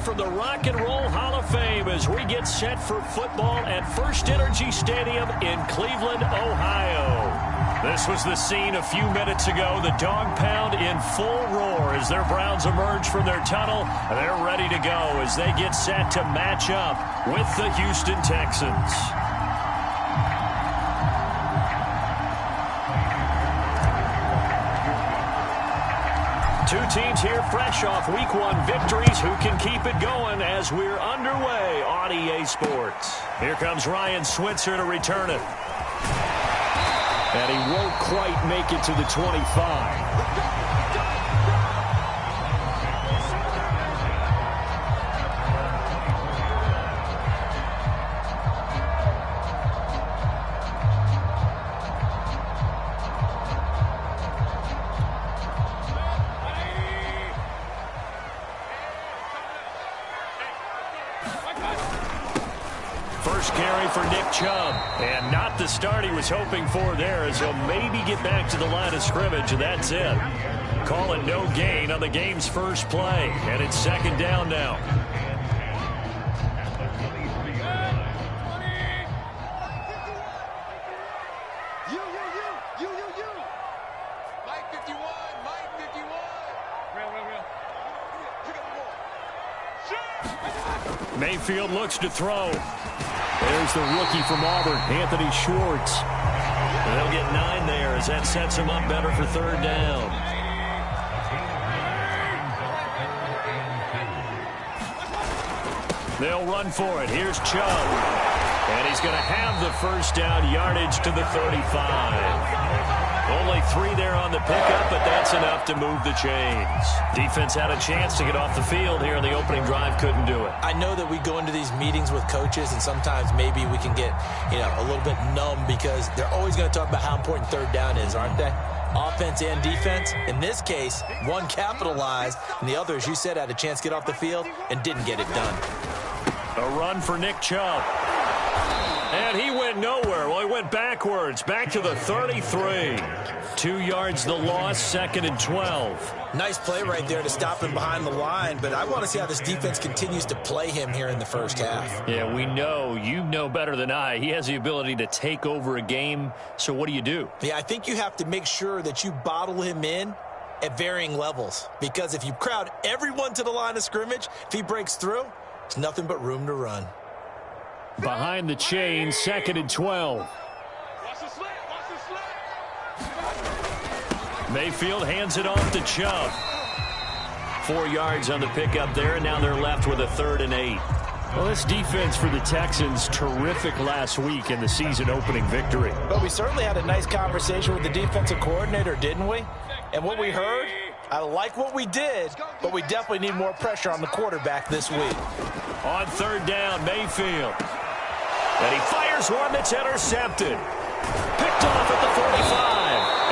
from the Rock and Roll Hall of Fame as we get set for football at First Energy Stadium in Cleveland, Ohio. This was the scene a few minutes ago. The dog pound in full roar as their Browns emerge from their tunnel. They're ready to go as they get set to match up with the Houston Texans. Two teams here fresh off Week 1 victories who can keep it going as we're underway on EA Sports. Here comes Ryan Switzer to return it. And he won't quite make it to the 25. First carry for Nick Chubb, and not the start he was hoping for there, as he'll maybe get back to the line of scrimmage, and that's it. Call it no gain on the game's first play, and it's second down now. Mike 51, Mike 51. Real. Mayfield looks to throw. There's the rookie from Auburn, Anthony Schwartz. And they'll get 9 there as that sets him up better for third down. They'll run for it. Here's Chubb. And he's going to have the first down, yardage to the 35. Only 3 there on the pickup, but that's enough to move the chains. Defense had a chance to get off the field here in the opening drive, couldn't do it. I know that we go into these meetings with coaches, and sometimes maybe we can get, a little bit numb because they're always going to talk about how important third down is, aren't they? Offense and defense. In this case, one capitalized, and the other, as you said, had a chance to get off the field and didn't get it done. A run for Nick Chubb. And he went nowhere. Well, he went backwards, back to the 33. 2 yards the loss, 2nd and 12. Nice play right there to stop him behind the line, but I want to see how this defense continues to play him here in the first half. Yeah, we know. You know better than I. He has the ability to take over a game, so what do? Yeah, I think you have to make sure that you bottle him in at varying levels, because if you crowd everyone to the line of scrimmage, if he breaks through, it's nothing but room to run. Behind the chain, 2nd and 12. Mayfield hands it off to Chubb. 4 yards on the pickup there, and now they're left with a 3rd and 8. Well, this defense for the Texans, terrific last week in the season-opening victory. But we certainly had a nice conversation with the defensive coordinator, didn't we? And what we heard, I like what we did, but we definitely need more pressure on the quarterback this week. On 3rd down, Mayfield. And he fires one that's intercepted. Picked off at the 45.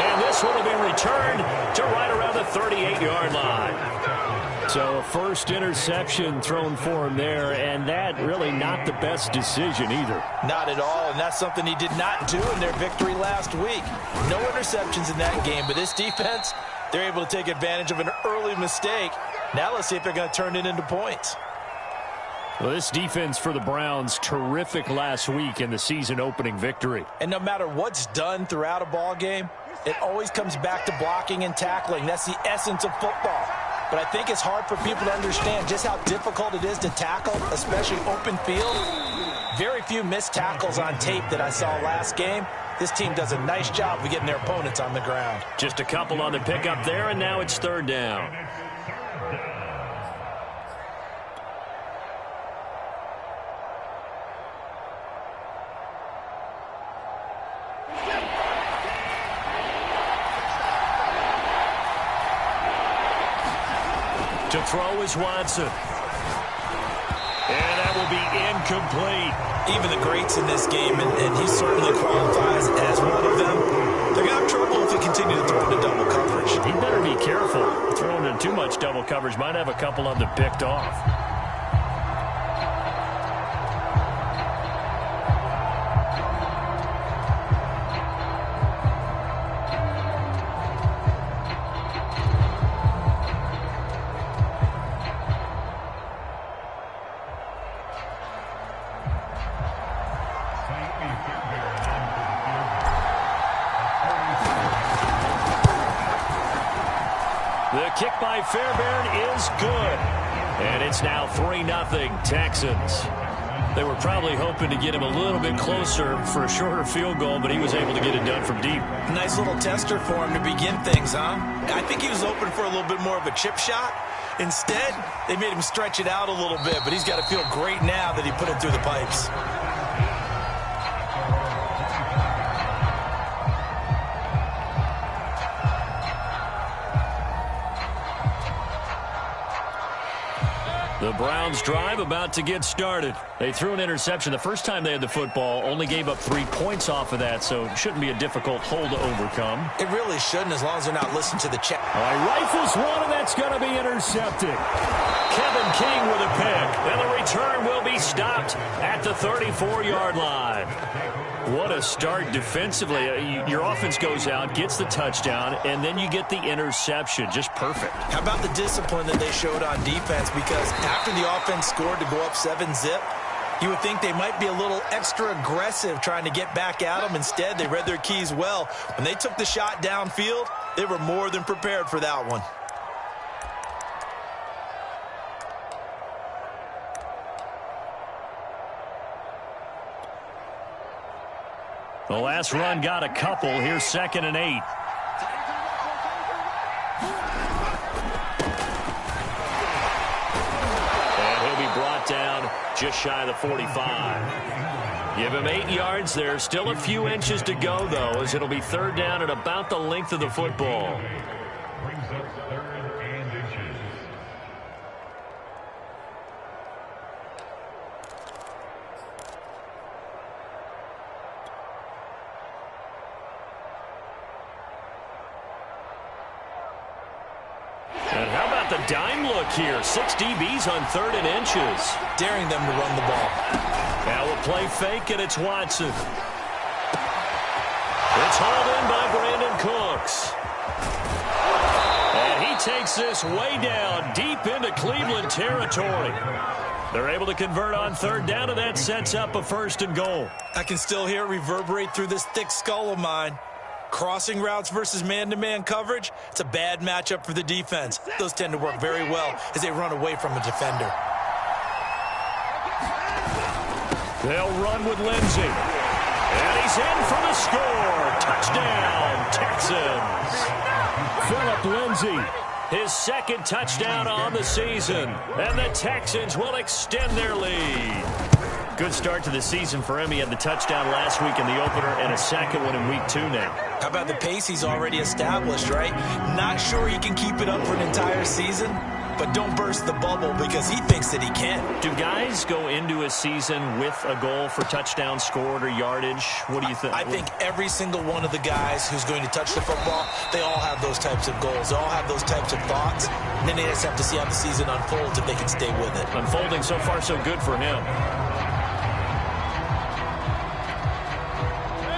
And this one will be returned to right around the 38-yard line. So a first interception thrown for him there, and that really not the best decision either. Not at all, and that's something he did not do in their victory last week. No interceptions in that game, but this defense, they're able to take advantage of an early mistake. Now let's see if they're going to turn it into points. Well, this defense for the Browns, terrific last week in the season-opening victory. And no matter what's done throughout a ball game, it always comes back to blocking and tackling. That's the essence of football. But I think it's hard for people to understand just how difficult it is to tackle, especially open field. Very few missed tackles on tape that I saw last game. This team does a nice job of getting their opponents on the ground. Just a couple on the pickup there, and now it's 3rd down. To throw is Watson. And that will be incomplete. Even the greats in this game, and he certainly qualifies as one of them, they're going to have trouble if they continue to throw into double coverage. He better be careful. Throwing in too much double coverage might have a couple of them picked off. kick by Fairbairn is good. And it's now 3-0 Texans. They were probably hoping to get him a little bit closer for a shorter field goal, but he was able to get it done from deep. Nice little tester for him to begin things, huh? I think he was open for a little bit more of a chip shot. Instead, they made him stretch it out a little bit, but he's got to feel great now that he put it through the pipes. The Browns drive about to get started. They threw an interception the first time they had the football, only gave up 3 points off of that, so it shouldn't be a difficult hole to overcome. It really shouldn't, as long as they're not listening to the check. All right, rifles one, and that's going to be intercepted. Kevin King with a pick, and the return will be stopped at the 34-yard line. What a start defensively. Your offense goes out, gets the touchdown, and then you get the interception. Just perfect. How about the discipline that they showed on defense? Because after the offense scored to go up 7-zip, you would think they might be a little extra aggressive trying to get back at them. Instead, they read their keys well. When they took the shot downfield, they were more than prepared for that one. The last run got a couple. Here's 2nd and 8. And he'll be brought down just shy of the 45. Give him 8 yards there. Still a few inches to go, though, as it'll be 3rd down at about the length of the football. The dime look here. 6 DBs on 3rd and inches. Daring them to run the ball. Now a play fake, and it's Watson. It's hauled in by Brandon Cooks. And he takes this way down, deep into Cleveland territory. They're able to convert on 3rd down, and that sets up a 1st and goal. I can still hear it reverberate through this thick skull of mine. Crossing routes versus man-to-man coverage, it's a bad matchup for the defense. Those tend to work very well as they run away from a defender. They'll run with Lindsey. And he's in for the score. Touchdown, Texans. Phillip Lindsey, his 2nd touchdown on the season. And the Texans will extend their lead. Good start to the season for him. He had the touchdown last week in the opener and a 2nd one in week 2 now. How about the pace he's already established, right? Not sure he can keep it up for an entire season, but don't burst the bubble because he thinks that he can. Do guys go into a season with a goal for touchdown scored or yardage? What do you think? I think every single one of the guys who's going to touch the football, they all have those types of goals. They all have those types of thoughts. And then they just have to see how the season unfolds if they can stay with it. Unfolding so far so good for him.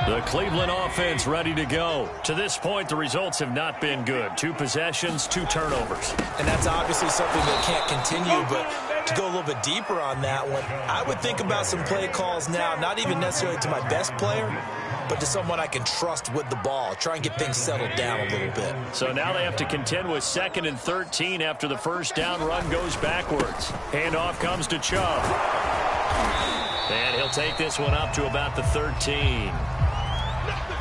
The Cleveland offense ready to go. To this point, the results have not been good. 2 possessions, 2 turnovers. And that's obviously something that can't continue, but to go a little bit deeper on that one, I would think about some play calls now, not even necessarily to my best player, but to someone I can trust with the ball. Try and get things settled down a little bit. So now they have to contend with 2nd and 13 after the 1st down run goes backwards. Handoff comes to Chubb. And he'll take this one up to about the 13.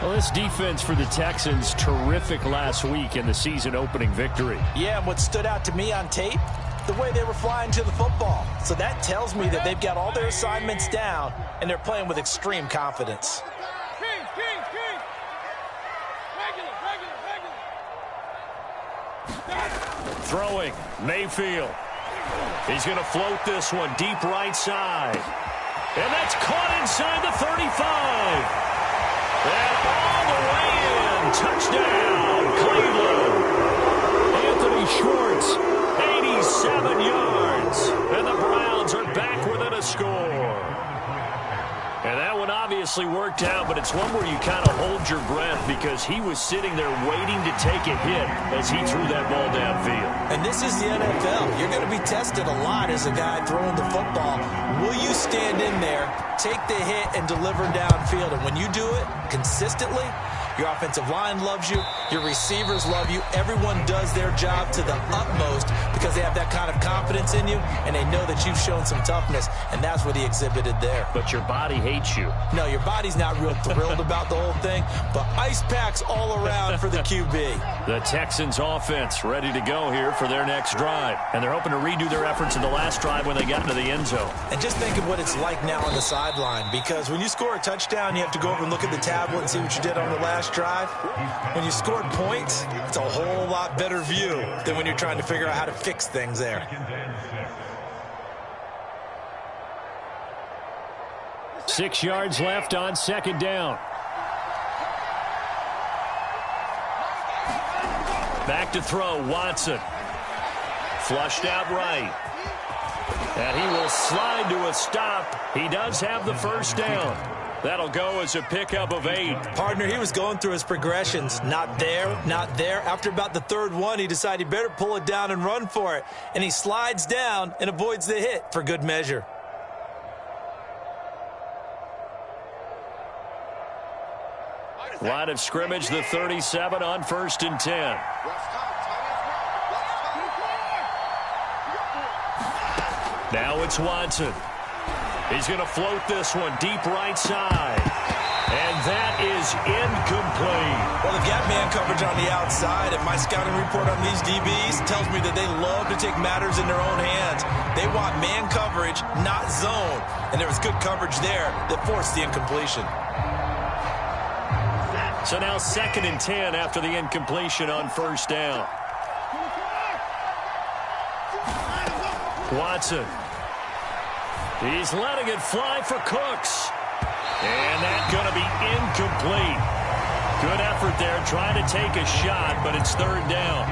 Well, this defense for the Texans, terrific last week in the season-opening victory. Yeah, and what stood out to me on tape, the way they were flying to the football. So that tells me that they've got all their assignments down, and they're playing with extreme confidence. Throwing, Mayfield. He's going to float this one deep right side. And that's caught inside the 35. And all the way in. Touchdown, Cleveland. Anthony Schwartz, 87 yards. And the Browns are back within a score. And that one obviously worked out, but it's one where you kind of hold your breath because he was sitting there waiting to take a hit as he threw that ball downfield. And this is the NFL. You're going to be tested a lot as a guy throwing the football. Will you stand in there, take the hit, and deliver downfield? And when you do it consistently, Your offensive line loves you. Your receivers love you. Everyone does their job to the utmost because they have that kind of confidence in you, and they know that you've shown some toughness, and that's what he exhibited there. But your body hates you. No, your body's not real thrilled about the whole thing, but ice packs all around for the QB. The Texans offense ready to go here for their next drive, and they're hoping to redo their efforts in the last drive when they got into the end zone. And just think of what it's like now on the sideline, because when you score a touchdown, you have to go over and look at the tablet and see what you did on the last drive. When you scored points, it's a whole lot better view than when you're trying to figure out how to fix things there. Six yards left on second down. Back to throw, Watson. Flushed out right. And he will slide to a stop. He does have the first down. That'll go as a pickup of 8. Partner, he was going through his progressions. Not there, not there. After about the third one, he decided he better pull it down and run for it. And he slides down and avoids the hit for good measure. Line of scrimmage, the 37 on 1st and 10. Now it's Watson. He's going to float this one deep right side. And that is incomplete. Well, the gap man coverage on the outside, and my scouting report on these DBs tells me that they love to take matters in their own hands. They want man coverage, not zone. And there was good coverage there that forced the incompletion. So now 2nd and 10 after the incompletion on 1st down. Watson. He's letting it fly for Cooks. And that's going to be incomplete. Good effort there trying to take a shot, but it's 3rd down.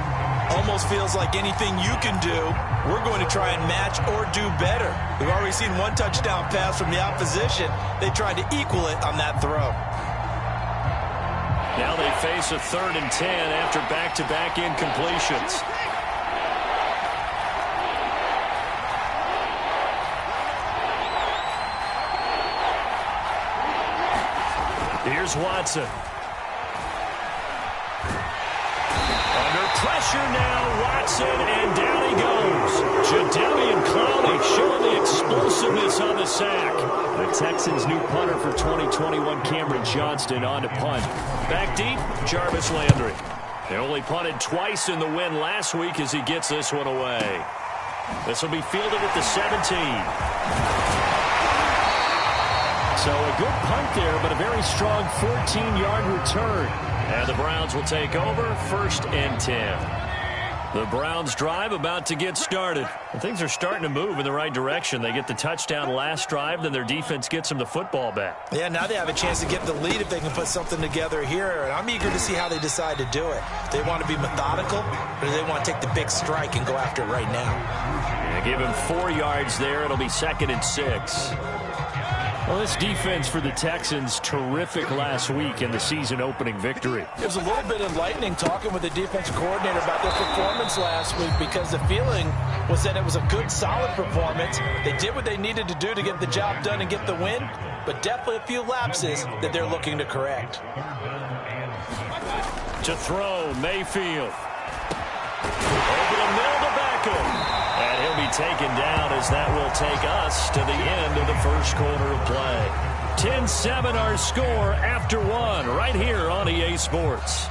Almost feels like anything you can do, we're going to try and match or do better. We've already seen one touchdown pass from the opposition. They tried to equal it on that throw. Now they face a 3rd and 10 after back-to-back incompletions. Here's Watson. Under pressure now, Watson, and down he goes. Jadeveon Clowney showing the explosiveness on the sack. The Texans' new punter for 2021, Cameron Johnston, on to punt. Back deep, Jarvis Landry. They only punted twice in the win last week as he gets this one away. This will be fielded at the 17. So a good punt there, but a very strong 14-yard return. And the Browns will take over 1st and 10. The Browns drive about to get started. And things are starting to move in the right direction. They get the touchdown last drive, then their defense gets them the football back. Yeah, now they have a chance to get the lead if they can put something together here. And I'm eager to see how they decide to do it. Do they want to be methodical, or do they want to take the big strike and go after it right now? Yeah, give him 4 yards there. It'll be 2nd and 6. Well, this defense for the Texans, terrific last week in the season-opening victory. It was a little bit enlightening talking with the defensive coordinator about their performance last week, because the feeling was that it was a good, solid performance. They did what they needed to do to get the job done and get the win, but definitely a few lapses that they're looking to correct. To throw, Mayfield. Over the middle to Beckham. And he'll be taken down as that will take us to the end of the first quarter of play. 10-7 our score after 1 right here on EA Sports.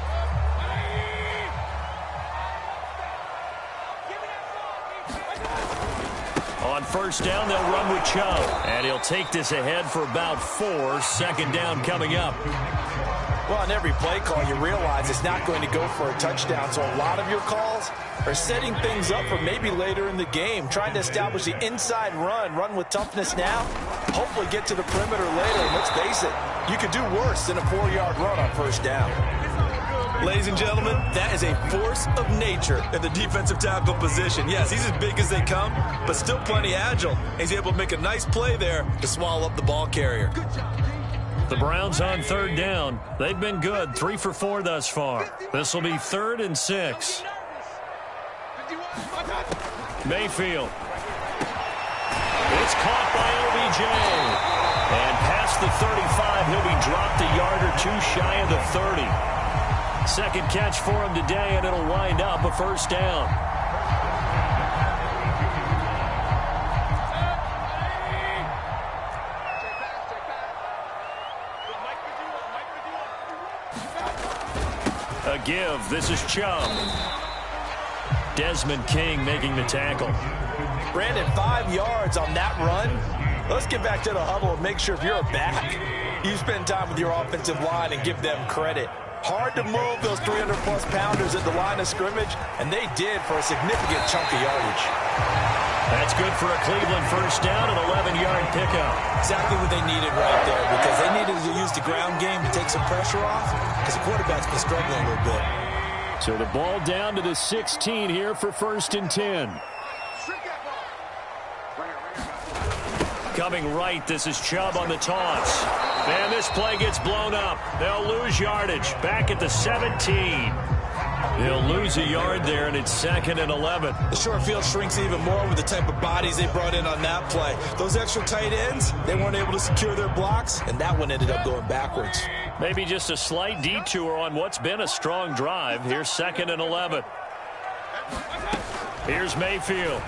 On 1st down, they'll run with Chubb. And he'll take this ahead for about 4. 2nd down coming up. Well, on every play call, you realize it's not going to go for a touchdown. So a lot of your calls are setting things up for maybe later in the game, trying to establish the inside run with toughness now, hopefully get to the perimeter later. And let's face it, you could do worse than a 4-yard run on 1st down. Ladies and gentlemen, that is a force of nature in the defensive tackle position. Yes, he's as big as they come, but still plenty agile. He's able to make a nice play there to swallow up the ball carrier. The Browns on 3rd down. They've been good, 3 for 4 thus far. This will be 3rd and 6. Mayfield. It's caught by OBJ. And pass past the 35. He'll be dropped a yard or two shy of the 30. Second catch for him today, and it'll wind up a first down. A give. This is Chubb. Desmond King making the tackle. Brandon, 5 yards on that run. Let's get back to the huddle and make sure if you're a back, you spend time with your offensive line and give them credit. Hard to move those 300-plus pounders at the line of scrimmage, and they did for a significant chunk of yardage. That's good for a Cleveland first down, an 11-yard pickup. Exactly what they needed right there, because they needed to use the ground game to take some pressure off, because the quarterback's been struggling a little bit. So the ball down to the 16 here for 1st and 10. Coming right, this is Chubb on the toss. And this play gets blown up. They'll lose yardage. Back at the 17. They'll lose a yard there, and it's 2nd and 11. The short field shrinks even more with the type of bodies they brought in on that play. Those extra tight ends, they weren't able to secure their blocks, and that one ended up going backwards. Maybe just a slight detour on what's been a strong drive. Here's 2nd and 11. Here's Mayfield.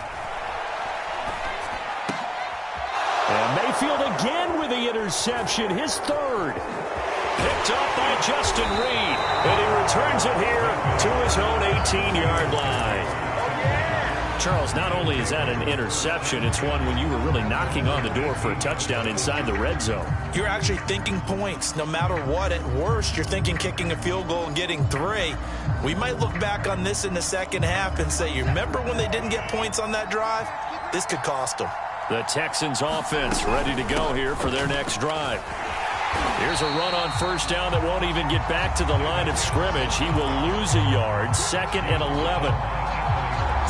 And Mayfield again with the interception, his 3rd. Picked up by Justin Reed, and he returns it here to his own 18-yard line. Charles, not only is that an interception, it's one when you were really knocking on the door for a touchdown inside the red zone. You're actually thinking points. No matter what, at worst, you're thinking kicking a field goal and getting 3. We might look back on this in the second half and say, you remember when they didn't get points on that drive? This could cost them. The Texans offense ready to go here for their next drive. Here's a run on first down that won't even get back to the line of scrimmage. He will lose a yard. 2nd and 11.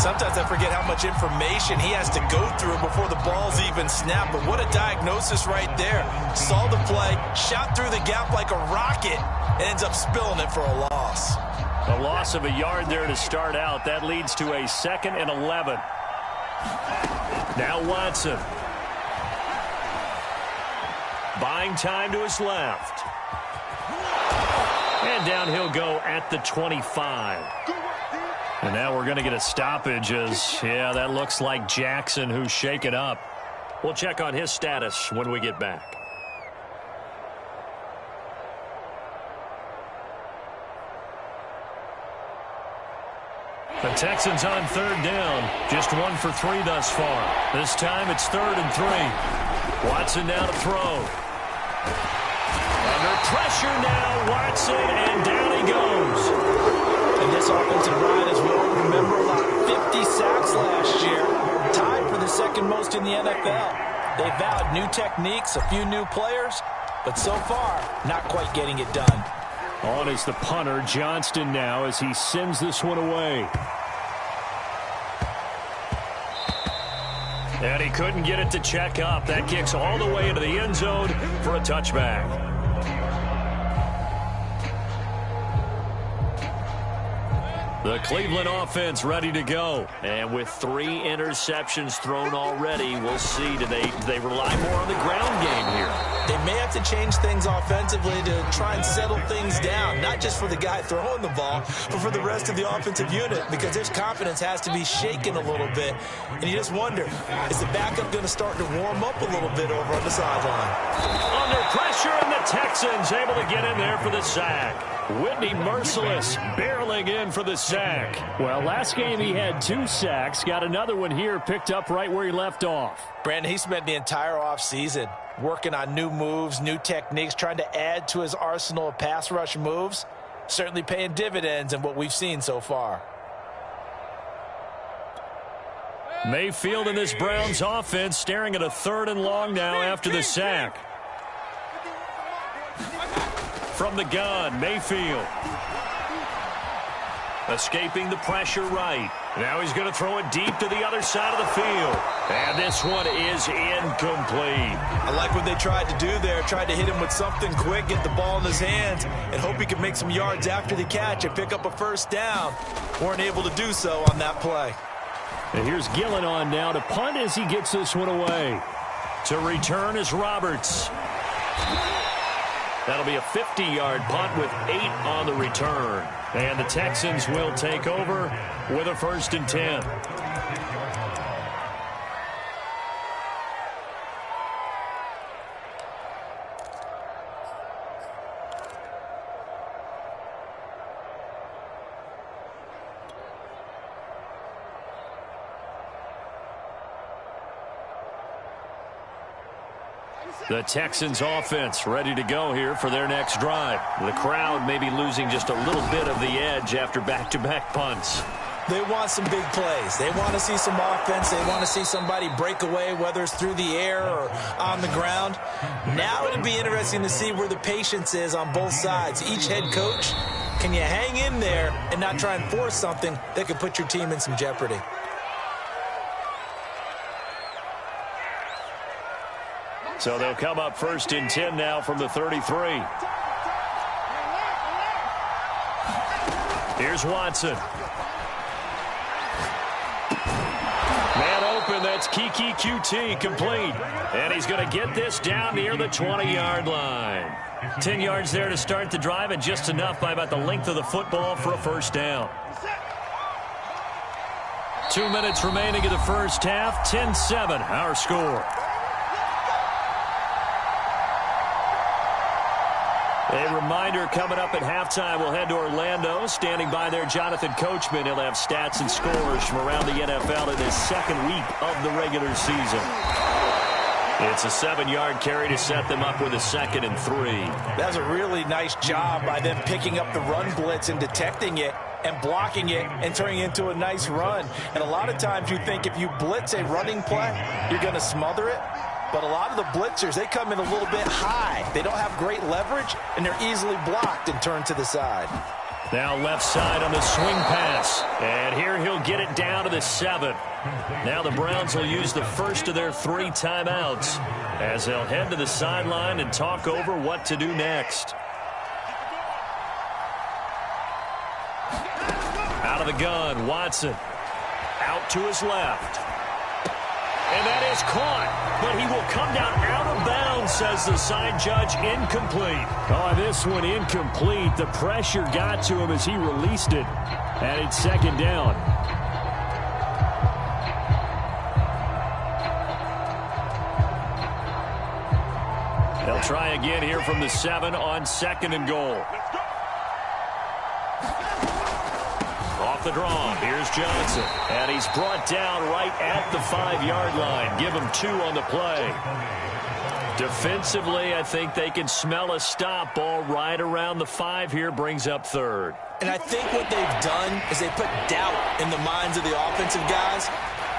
Sometimes I forget how much information he has to go through before the ball's even snapped. But what a diagnosis right there. Saw the play, shot through the gap like a rocket, and ends up spilling it for a loss. A loss of a yard there to start out. That leads to a 2nd and 11. Now Watson. Buying time to his left. And down he'll go at the 25. And now we're going to get a stoppage as, yeah, that looks like Jackson who's shaken up. We'll check on his status when we get back. The Texans on 3rd down. Just 1 for 3 thus far. This time it's 3rd and 3. Watson now to throw. Under pressure now, Watson, and down he goes. And this offensive line, as we all remember, allowed 50 sacks last year. Tied for the 2nd most in the NFL. They vowed new techniques, a few new players, but so far, not quite getting it done. On is the punter, Johnston now, as he sends this one away. And he couldn't get it to check up. That kicks all the way into the end zone for a touchback. The Cleveland offense ready to go. And with 3 interceptions thrown already, we'll see. Do they rely more on the ground game here? They may have to change things offensively to try and settle things down, not just for the guy throwing the ball, but for the rest of the offensive unit, because their confidence has to be shaken a little bit. And you just wonder, is the backup going to start to warm up a little bit over on the sideline? Under pressure, and the Texans able to get in there for the sack. Whitney Merciless barreling in for the sack. Well, last game he had 2 sacks. Got another one here picked up right where he left off. Brandon, he spent the entire offseason working on new moves, new techniques, trying to add to his arsenal of pass rush moves. Certainly paying dividends in what we've seen so far. Mayfield in this Browns offense staring at a 3rd and long now after the sack. From the gun, Mayfield. Escaping the pressure right. Now he's going to throw it deep to the other side of the field. And this one is incomplete. I like what they tried to do there. Tried to hit him with something quick, get the ball in his hands, and hope he can make some yards after the catch and pick up a first down. Weren't able to do so on that play. And here's Gillen on now to punt as he gets this one away. To return is Roberts. That'll be a 50-yard punt with 8 on the return. And the Texans will take over with a 1st and 10. The Texans offense ready to go here for their next drive. The crowd may be losing just a little bit of the edge after back-to-back punts. They want some big plays. They want to see some offense. They want to see somebody break away, whether it's through the air or on the ground. Now it'll be interesting to see where the patience is on both sides. Each head coach, can you hang in there and not try and force something that could put your team in some jeopardy? So they'll come up 1st and 10 now from the 33. Here's Watson. Man open, that's Kiki QT complete. And he's going to get this down near the 20-yard line. 10 yards there to start the drive, and just enough by about the length of the football for a 1st down. 2 minutes remaining in the first half. 10-7, our score. A reminder, coming up at halftime, we'll head to Orlando. Standing by there, Jonathan Coachman. He'll have stats and scores from around the NFL in his 2nd week of the regular season. It's a 7-yard carry to set them up with a 2nd and 3. That's a really nice job by them picking up the run blitz and detecting it and blocking it and turning it into a nice run. And a lot of times you think if you blitz a running play, you're going to smother it. But a lot of the blitzers, they come in a little bit high. They don't have great leverage, and they're easily blocked and turned to the side. Now left side on the swing pass. And here he'll get it down to the 7. Now the Browns will use the first of their 3 timeouts as they'll head to the sideline and talk over what to do next. Out of the gun, Watson. Out to his left. And that is caught, but he will come down out of bounds, says the side judge. Incomplete. Oh, this one incomplete. The pressure got to him as he released it. And it's 2nd down. They'll try again here from the 7 on 2nd and goal. The draw. Here's Johnson. And he's brought down right at the 5-yard line. Give him 2 on the play. Defensively, I think they can smell a stop. Ball right around the 5 here, brings up 3rd. And I think what they've done is they put doubt in the minds of the offensive guys.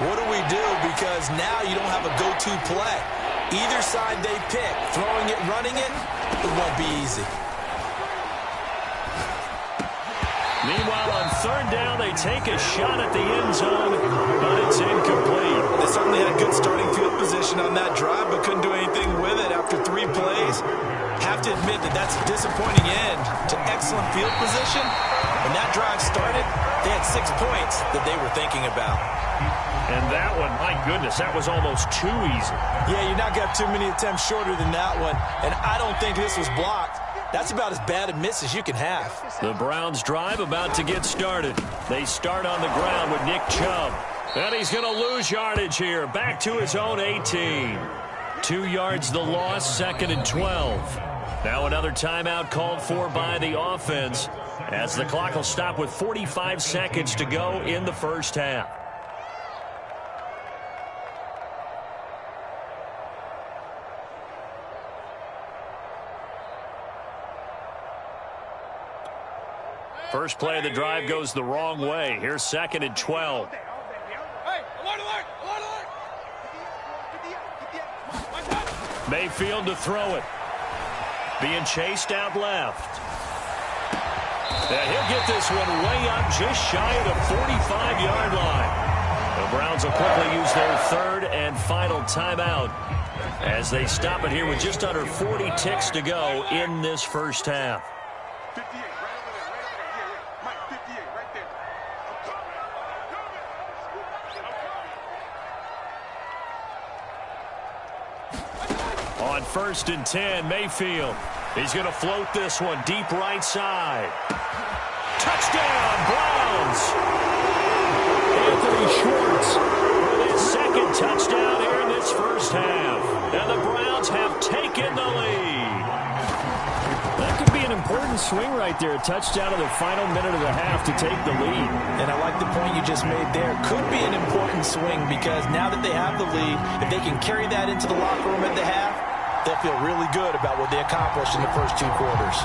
What do we do? Because now you don't have a go-to play. Either side they pick, throwing it, running it, it won't be easy. Meanwhile, on 3rd down, they take a shot at the end zone, but it's incomplete. They certainly had good starting field position on that drive, but couldn't do anything with it after 3 plays. Have to admit that that's a disappointing end to excellent field position. When that drive started, they had 6 points that they were thinking about. And that one, my goodness, that was almost too easy. Yeah, you're not got too many attempts shorter than that one, and I don't think this was blocked. That's about as bad a miss as you can have. The Browns drive about to get started. They start on the ground with Nick Chubb. And he's going to lose yardage here. Back to his own 18. 2 yards the loss, 2nd and 12. Now another timeout called for by the offense as the clock will stop with 45 seconds to go in the first half. First play of the drive goes the wrong way. Here's 2nd and 12. Mayfield to throw it. Being chased out left. And he'll get this one way up just shy of the 45-yard line. The Browns will quickly use their 3rd and final timeout as they stop it here with just under 40 ticks to go in this first half. On 1st and 10, Mayfield. He's going to float this one deep right side. Touchdown, Browns! Anthony Schwartz with his second touchdown here in this first half. And the Browns have taken the lead. That could be an important swing right there. A touchdown in the final minute of the half to take the lead. And I like the point you just made there. Could be an important swing because now that they have the lead, if they can carry that into the locker room at the half, they'll feel really good about what they accomplished in the first 2 quarters.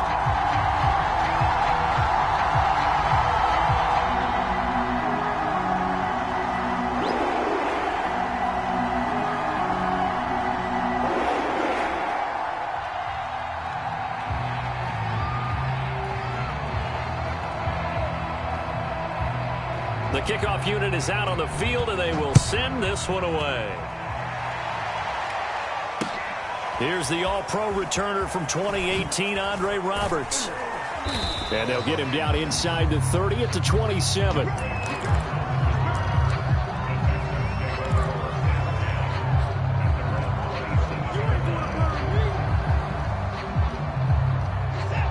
The kickoff unit is out on the field, and they will send this one away. Here's the all-pro returner from 2018, Andre Roberts. And they'll get him down inside the 30 at the 27.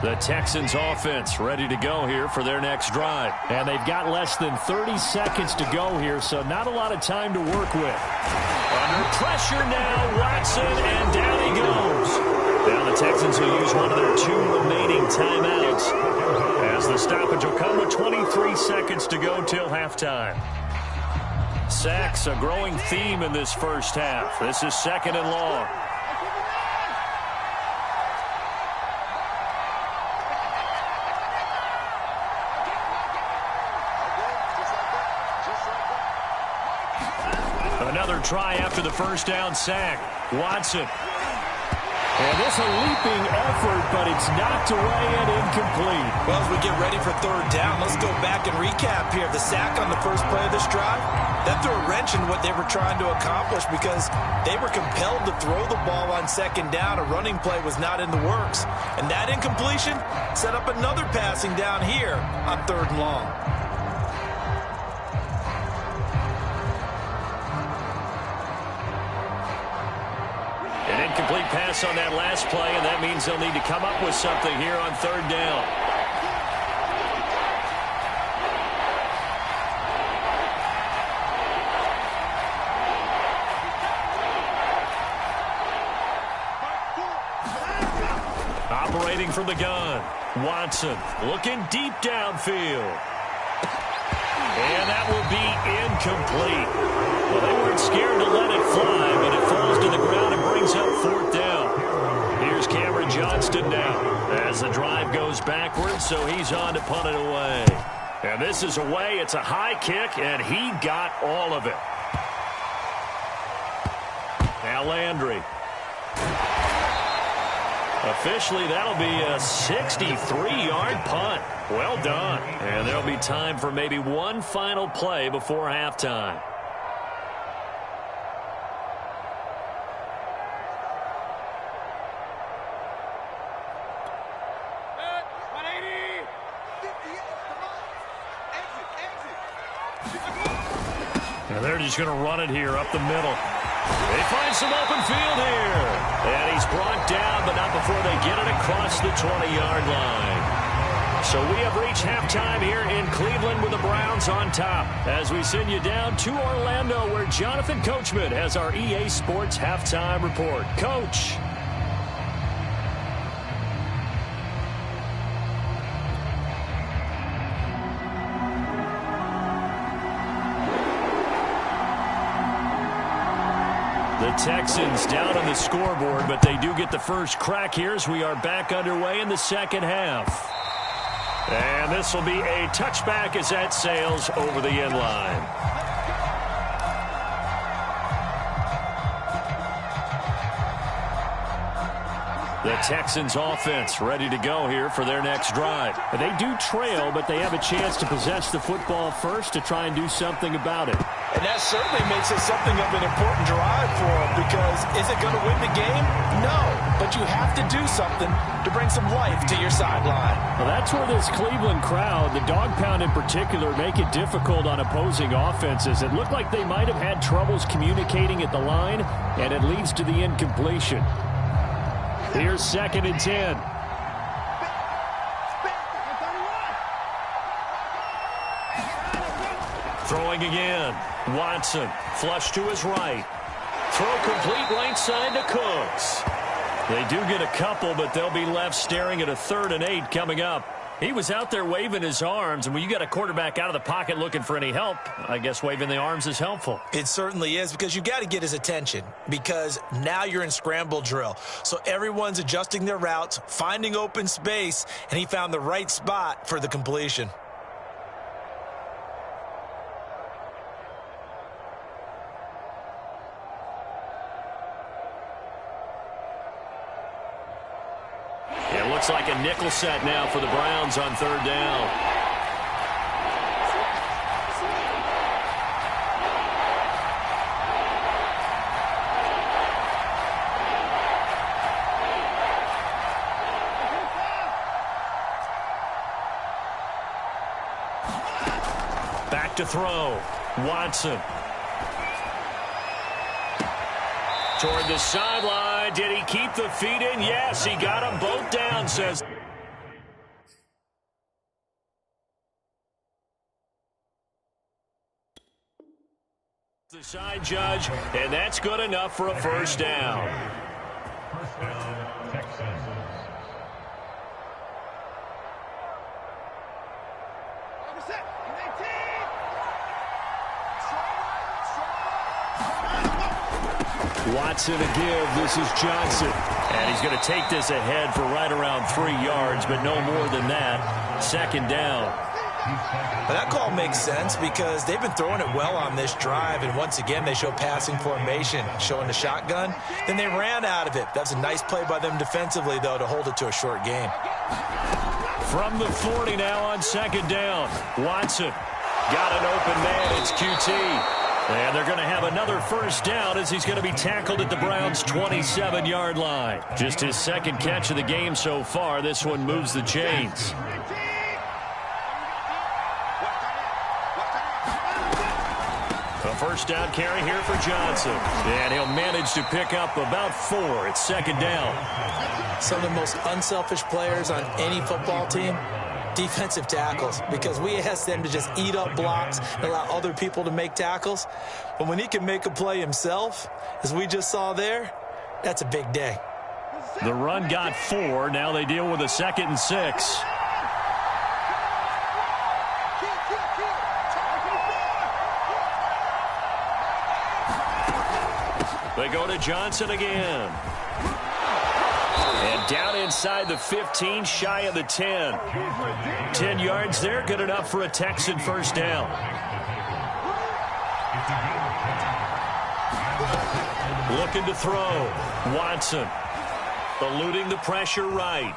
The Texans offense ready to go here for their next drive. And they've got less than 30 seconds to go here, so not a lot of time to work with. Under pressure now, Watson, and down he goes. Now the Texans will use one of their 2 remaining timeouts, as the stoppage will come with 23 seconds to go till halftime. Sacks, a growing theme in this first half. This is 2nd and long. Another try after the first down sack. Watson. And this a leaping effort, but it's knocked away and incomplete. Well, as we get ready for 3rd down, let's go back and recap here. The sack on the first play of this drive, that threw a wrench in what they were trying to accomplish because they were compelled to throw the ball on 2nd down. A running play was not in the works. And that incompletion set up another passing down here on 3rd and long. An incomplete pass on that last play, and that means they'll need to come up with something here on 3rd down. Operating from the gun, Watson looking deep downfield. And that will be incomplete. Well, they weren't scared to let it fly, but it falls to the ground and brings up 4th down. Here's Cameron Johnston now as the drive goes backwards, so he's on to punt it away. And this is away. It's a high kick, and he got all of it. Now Landry. Officially, that'll be a 63-yard punt. Well done. And there'll be time for maybe one final play before halftime. And they're just going to run it here up the middle. They find some open field here. And he's brought down, but not before they get it across the 20-yard line. So we have reached halftime here in Cleveland with the Browns on top. As we send you down to Orlando, where Jonathan Coachman has our EA Sports halftime report. Coach. The Texans down on the scoreboard, but they do get the first crack here as we are back underway in the second half. And this will be a touchback as that sails over the end line. The Texans offense ready to go here for their next drive. They do trail, but they have a chance to possess the football first to try and do something about it. And that certainly makes it something of an important drive for them, because is it going to win the game? No, but you have to do something to bring some life to your sideline. Well, that's where this Cleveland crowd, the dog pound in particular, make it difficult on opposing offenses. It looked like they might have had troubles communicating at the line, and it leads to the incompletion. Here's 2nd and 10. Throwing again. Watson, flush to his right. Throw complete right side to Cooks. They do get a couple, but they'll be left staring at a 3rd and 8 coming up. He was out there waving his arms, and when you got a quarterback out of the pocket looking for any help, I guess waving the arms is helpful. It certainly is, because you got to get his attention, because now you're in scramble drill. So everyone's adjusting their routes, finding open space, and he found the right spot for the completion. It looks like a nickel set now for the Browns on 3rd down. Back to throw. Watson. Toward the sideline. Did he keep the feet in? Yes, he got them both down, says. The side judge, and that's good enough for a 1st down. First down, Texans. Watson a give. This is Johnson. And he's going to take this ahead for right around 3 yards, but no more than that. 2nd down. But that call makes sense because they've been throwing it well on this drive, and once again they show passing formation, showing the shotgun. Then they ran out of it. That's a nice play by them defensively, though, to hold it to a short game. From the 40 now on 2nd down. Watson got an open man. It's QT. And they're going to have another 1st down as he's going to be tackled at the Browns' 27-yard line. Just his 2nd catch of the game so far. This one moves the chains. A 1st down carry here for Johnson. And he'll manage to pick up about 4. It's 2nd down. Some of the most unselfish players on any football team, defensive tackles, because we ask them to just eat up blocks and allow other people to make tackles. But when he can make a play himself, as we just saw there, that's a big day. The run got 4. Now they deal with a 2nd and 6. They go to Johnson again. And down inside the 15, shy of the 10. 10 yards there, good enough for a Texan 1st down. Looking to throw. Watson eluding the pressure right.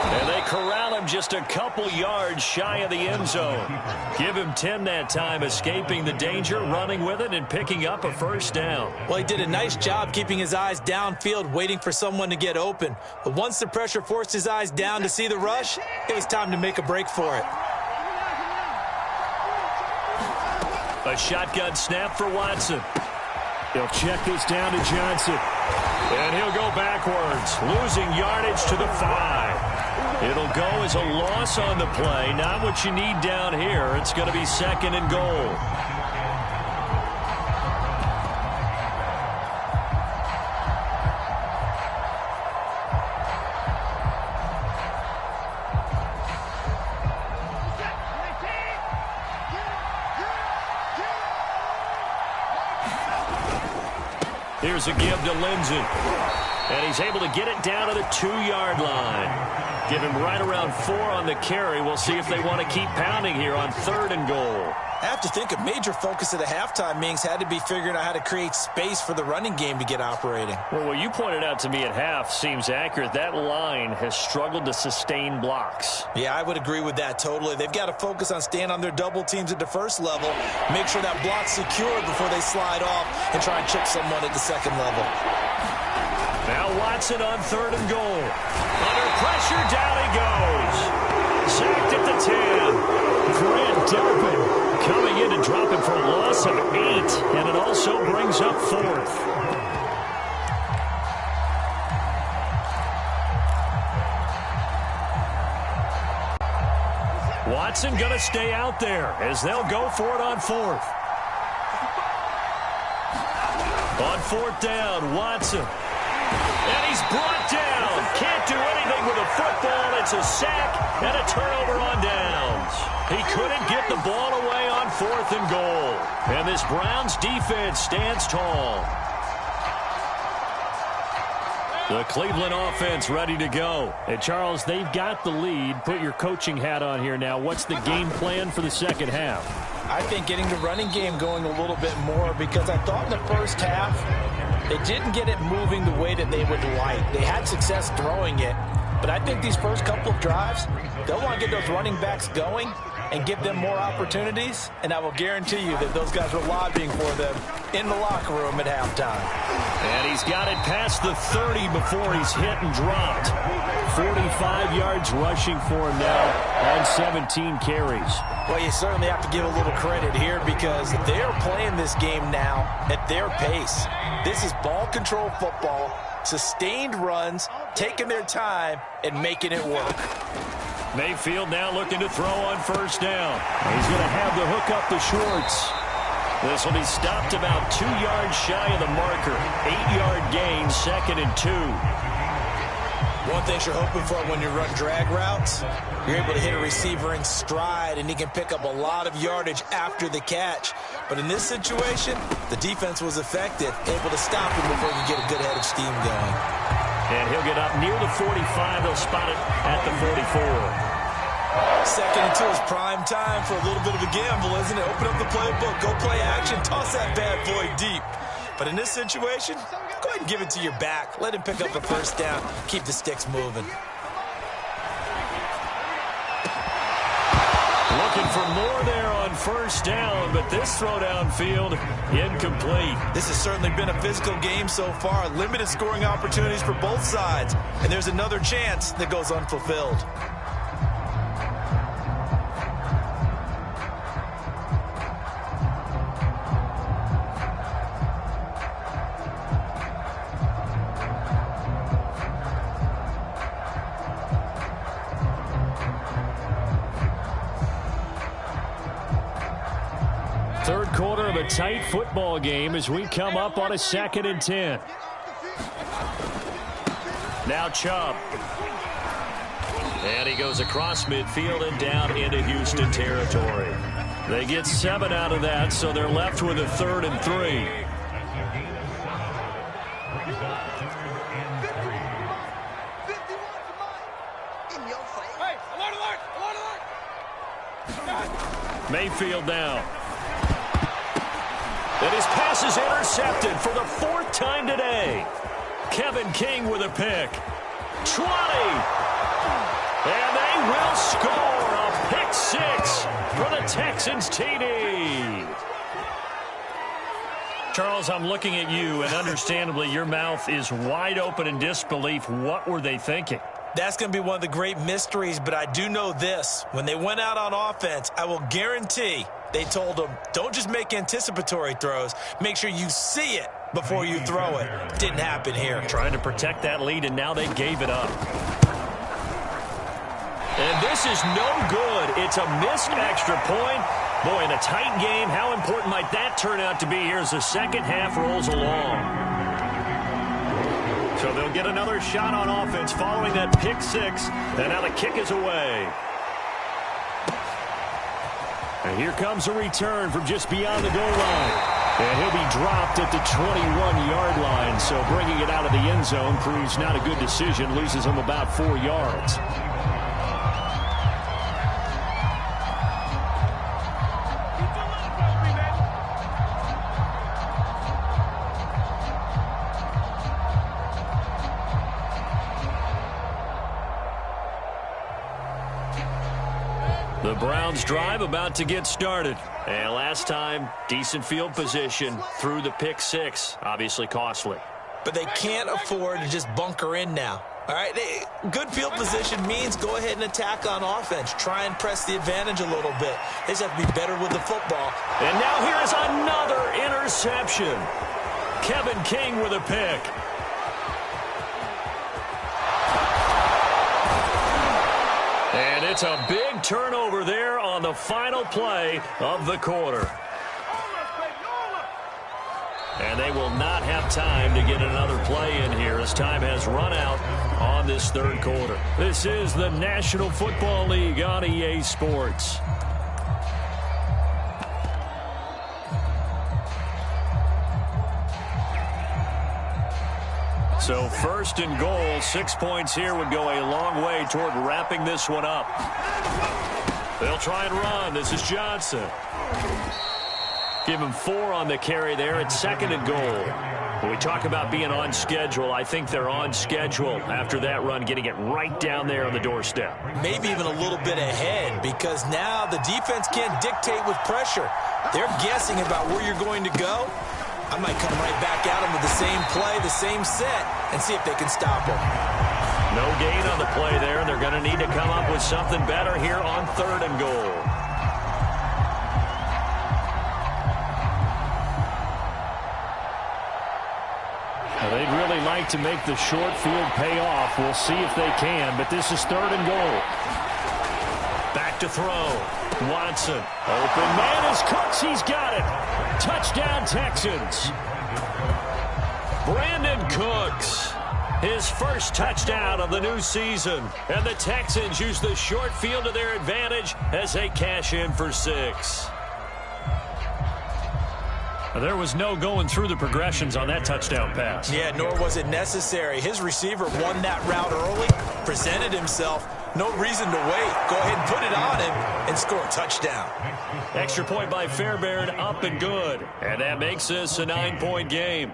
And they corral him just a couple yards shy of the end zone. Give him 10 that time, escaping the danger, running with it, and picking up a 1st down. Well, he did a nice job keeping his eyes downfield, waiting for someone to get open. But once the pressure forced his eyes down to see the rush, it was time to make a break for it. A shotgun snap for Watson. They'll check this down to Johnson. And he'll go backwards, losing yardage to the 5. It'll go as a loss on the play. Not what you need down here. It's going to be 2nd and goal. Here's a give to Lindsey. And he's able to get it down to the 2-yard line. Give him right around 4 on the carry. We'll see if they want to keep pounding here on 3rd and goal. I have to think a major focus of the halftime meetings had to be figuring out how to create space for the running game to get operating. Well, what you pointed out to me at half seems accurate. That line has struggled to sustain blocks. Yeah, I would agree with that totally. They've got to focus on staying on their double teams at the 1st level, make sure that block's secured before they slide off and try and chip someone at the 2nd level. Now Watson on 3rd and goal. Under pressure, down he goes. Sacked at the 10. Grant Delpin coming in to drop him for a loss of 8. And it also brings up 4th. Watson going to stay out there as they'll go for it on fourth. On fourth down, Watson. And he's brought down. Can't do anything with a football. It's a sack and a turnover on downs. He couldn't get the ball away on fourth and goal. And this Browns defense stands tall. The Cleveland offense ready to go. Hey, Charles, they've got the lead. Put your coaching hat on here now. What's the game plan for the second half? I think getting the running game going a little bit more, because I thought in the first half they didn't get it moving the way that they would like. They had success throwing it, but I think these first couple of drives, they'll want to get those running backs going and give them more opportunities, and I will guarantee you that those guys were lobbying for them in the locker room at halftime. And he's got it past the 30 before he's hit and dropped. 45 yards rushing for him now on 17 carries. Well, you certainly have to give a little credit here because they're playing this game now at their pace. This is ball control football, sustained runs, taking their time, and making it work. Mayfield now looking to throw on first down. He's going to have the hook up to Schwartz. This will be stopped about 2 yards shy of the marker. 8-yard gain, 2nd and 2. One thing you're hoping for when you run drag routes, you're able to hit a receiver in stride, and he can pick up a lot of yardage after the catch. But in this situation, the defense was effective, able to stop him before he could get a good head of steam going. And he'll get up near the 45. They'll spot it at the 44. 2nd and 2 is prime time for a little bit of a gamble, isn't it? Open up the playbook, go play action, toss that bad boy deep. But in this situation, go ahead and give it to your back. Let him pick up a first down. Keep the sticks moving. Looking for more there on first down, but this throw downfield, incomplete. This has certainly been a physical game so far. Limited scoring opportunities for both sides. And there's another chance that goes unfulfilled. Third quarter of a tight football game as we come up on a 2nd and 10. Now Chubb. And he goes across midfield and down into Houston territory. They get 7 out of that, so they're left with a 3rd and 3. Mayfield now. And his pass is intercepted for the 4th time today. Kevin King with a pick. 20. And they will score a pick 6 for the Texans TD. Charles, I'm looking at you, and understandably your mouth is wide open in disbelief. What were they thinking? That's going to be one of the great mysteries, but I do know this. When they went out on offense, I will guarantee they told them, don't just make anticipatory throws. Make sure you see it before you throw it. Didn't happen here. Trying to protect that lead, and now they gave it up. And this is no good. It's a missed extra point. Boy, in a tight game, how important might that turn out to be here as the second half rolls along? So they'll get another shot on offense following that pick 6. And now the kick is away. And here comes a return from just beyond the goal line. And he'll be dropped at the 21-yard line. So bringing it out of the end zone proves not a good decision. Loses him about 4 yards. The Browns drive about to get started. And last time, decent field position through the pick 6. Obviously costly. But they can't afford to just bunker in now. All right, good field position means go ahead and attack on offense. Try and press the advantage a little bit. They just have to be better with the football. And now here is another interception. Kevin King with a pick. And It's a big turnover there on the final play of the quarter. And they will not have time to get another play in here as time has run out on this third quarter. This is the National Football League on EA Sports. So first and goal, 6 points here would go a long way toward wrapping this one up. They'll try and run. This is Johnson. Give him 4 on the carry there at second and goal. When we talk about being on schedule, I think they're on schedule after that run, getting it right down there on the doorstep. Maybe even a little bit ahead, because now the defense can't dictate with pressure. They're guessing about where you're going to go. I might come right back at them with the same play, the same set, and see if they can stop them. No gain on the play there. They're going to need to come up with something better here on third and goal. Well, they'd really like to make the short field pay off. We'll see if they can, but this is third and goal. Back to throw. Watson. Open man is Cooks. He's got it. Touchdown, Texans. Brandon Cooks. His first touchdown of the new season. And the Texans use the short field to their advantage as they cash in for 6. There was no going through the progressions on that touchdown pass. Yeah, nor was it necessary. His receiver won that route early, presented himself. No reason to wait. Go ahead and put it on him and score a touchdown. Extra point by Fairbairn, up and good. And that makes this a 9-point game.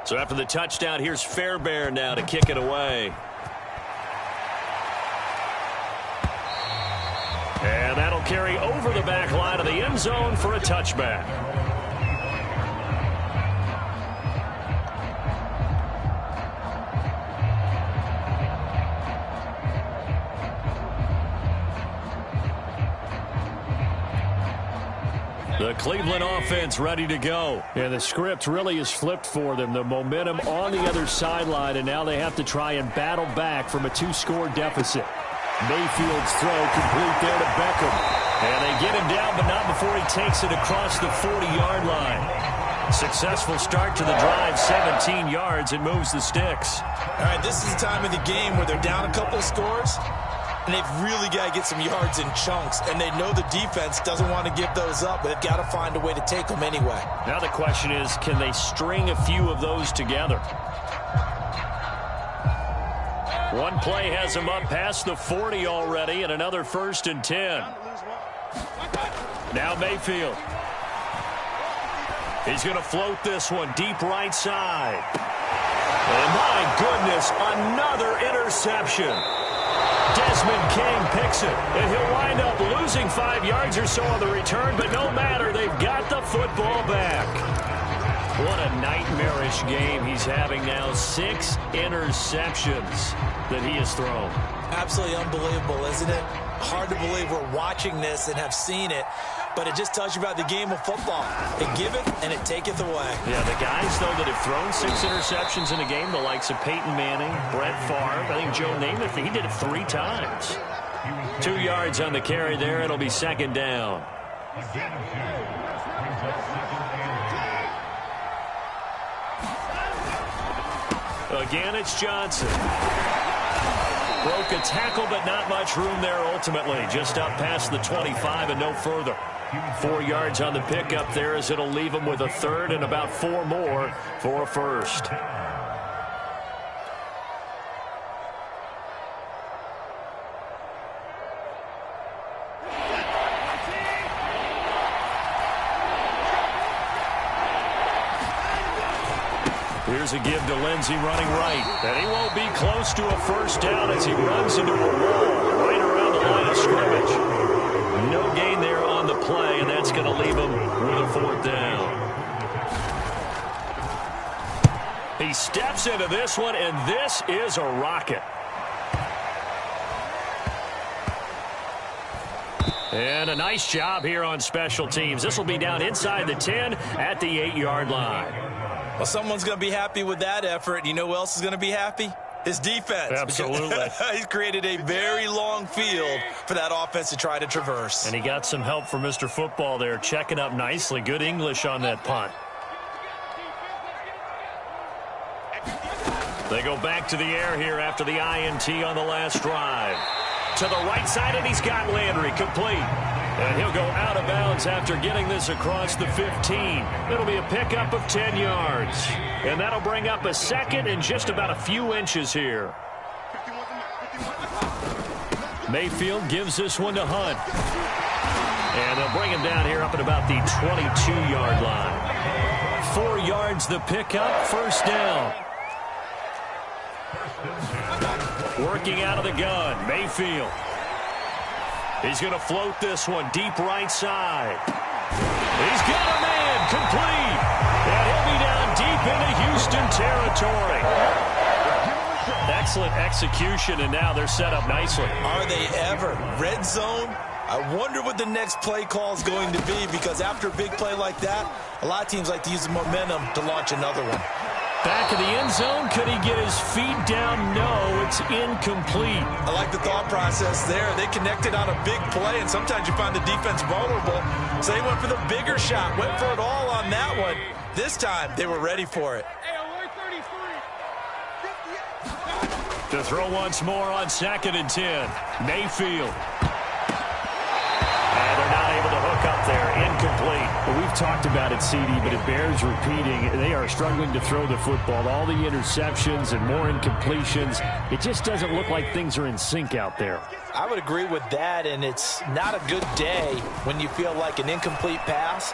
So after the touchdown, here's Fairbairn now to kick it away. And that'll carry over the back line of the end zone for a touchback. The Cleveland offense ready to go. And the script really is flipped for them. The momentum on the other sideline, and now they have to try and battle back from a 2-score deficit. Mayfield's throw complete there to Beckham. And they get him down, but not before he takes it across the 40-yard line. Successful start to the drive, 17 yards, and moves the sticks. All right, this is the time of the game where they're down a couple of scores, and they've really got to get some yards in chunks, and they know the defense doesn't want to give those up, but they've got to find a way to take them anyway. Now the question is, can they string a few of those together? One play has them up past the 40 already, and another 1st and 10. Now Mayfield. He's going to float this one deep right side. And my goodness, another interception. Desmond King picks it, and he'll wind up losing 5 yards or so on the return, but no matter, they've got the football back. What a nightmarish game he's having now. 6 interceptions that he has thrown. Absolutely unbelievable, isn't it? Hard to believe we're watching this and have seen it, but it just tells you about the game of football. It giveth and it taketh away. Yeah, the guys, though, that have thrown 6 interceptions in a game, the likes of Peyton Manning, Brett Favre, I think Joe Namath, he did it 3 times. 2 yards on the carry there. It'll be 2nd down. Again, it's Johnson. Broke a tackle, but not much room there ultimately. Just up past the 25 and no further. 4 yards on the pickup there as it'll leave him with a 3rd and about 4 more for a 1st. Here's a give to Lindsey running right. And he won't be close to a 1st down as he runs into a wall right around the line of scrimmage. No gain there on the play, and that's going to leave him with a 4th down. He steps into this one, and this is a rocket. And a nice job here on special teams. This will be down inside the 10 at the 8-yard line. Well, someone's going to be happy with that effort. You know who else is going to be happy? His defense. Absolutely. He's created a very long field for that offense to try to traverse. And he got some help from Mr. Football there, checking up nicely. Good English on that punt. They go back to the air here after the INT on the last drive. To the right side, and he's got Landry complete. And he'll go out of bounds after getting this across the 15. It'll be a pickup of 10 yards. And that'll bring up a second and just about a few inches here. Mayfield gives this one to Hunt. And they'll bring him down here up at about the 22-yard line. 4 yards the pickup, first down. Working out of the gun, Mayfield. He's going to float this one deep right side. He's got a man complete. And he'll be down deep into Houston territory. Excellent execution, and now they're set up nicely. Are they ever? Red zone? I wonder what the next play call is going to be, because after a big play like that, a lot of teams like to use the momentum to launch another one. Back of the end zone. Could he get his feet down? No, it's incomplete. I like the thought process there. They connected on a big play, and sometimes you find the defense vulnerable. So they went for the bigger shot, went for it all on that one. This time, they were ready for it. To throw once more on 2nd and 10. Mayfield. And they're not able to hook up there. Incomplete. Well, we've talked about it, CD, but it bears repeating. They are struggling to throw the football. All the interceptions and more incompletions. It just doesn't look like things are in sync out there. I would agree with that, and it's not a good day when you feel like an incomplete pass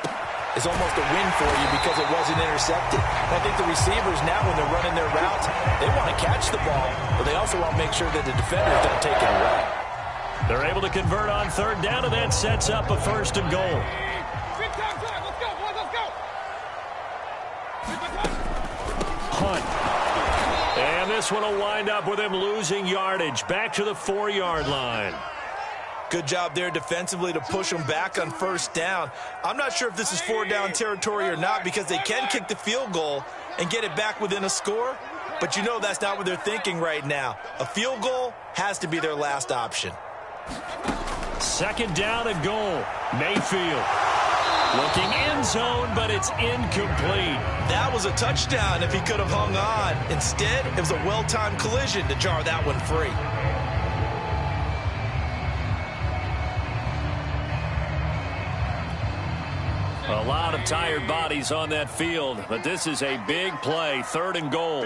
is almost a win for you because it wasn't intercepted. And I think the receivers now, when they're running their routes, they want to catch the ball, but they also want to make sure that the defenders don't take it away. They're able to convert on 3rd down, and that sets up a 1st and goal. Hunt. And this one will wind up with him losing yardage. Back to the 4-yard line. Good job there defensively to push them back on 1st down. I'm not sure if this is 4-down territory or not, because they can kick the field goal and get it back within a score. But you know that's not what they're thinking right now. A field goal has to be their last option. 2nd down and goal. Mayfield looking end zone, but it's incomplete. That was a touchdown if he could have hung on. Instead, it was a well-timed collision to jar that one free. A lot of tired bodies on that field, but this is a big play. 3rd and goal.